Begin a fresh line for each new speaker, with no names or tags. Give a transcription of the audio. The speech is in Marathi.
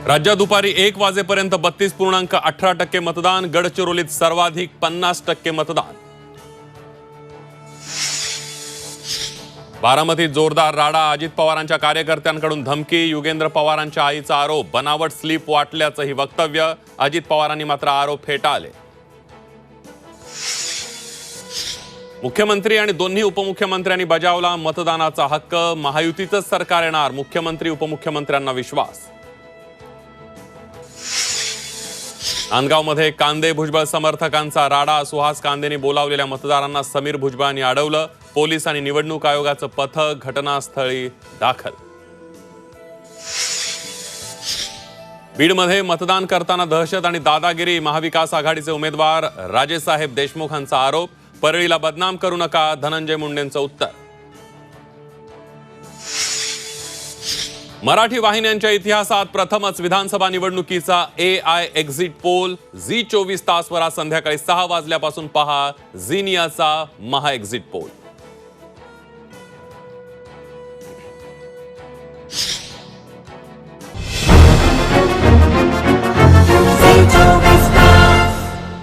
राज्यात दुपारी 1 वाजेपर्यंत 32.18% मतदान, गडचिरोलीत सर्वाधिक 50% मतदान। बारामतीत जोरदार राडा, अजित पवारांच्या कार्यकर्त्यांकडून धमकी, युगेंद्र पवारांच्या आईचा आरोप, बनावट स्लिप वाटल्याचंही वक्तव्य, अजित पवारांनी मात्र आरोप फेटाळले। मुख्यमंत्री आणि दोन्ही उपमुख्यमंत्र्यांनी बजावला मतदानाचा हक्क, महायुतीचंच सरकार येणार, मुख्यमंत्री उपमुख्यमंत्र्यांना विश्वास। नांदगावमध्ये कांदे भुजबळ समर्थकांचा राडा, सुहास कांदेंनी बोलावलेल्या मतदारांना समीर भुजबळांनी अडवलं, पोलीस आणि निवडणूक आयोगाचं पथक घटनास्थळी दाखल। बीडमध्ये मतदान करताना दहशत आणि दादागिरी, महाविकास आघाडीचे उमेदवार राजेसाहेब देशमुखांचा आरोप, परळीला बदनाम करू नका, धनंजय मुंडेंचं उत्तर। मराठी वाहिन्यांच्या इतिहासात प्रथमच विधानसभा निवडणुकीचा AI एक्झिट पोल, झी 24 तासवर आज संध्याकाळी 6 वाजल्यापासून पहा झिनियाचा महा एक्झिट पोल।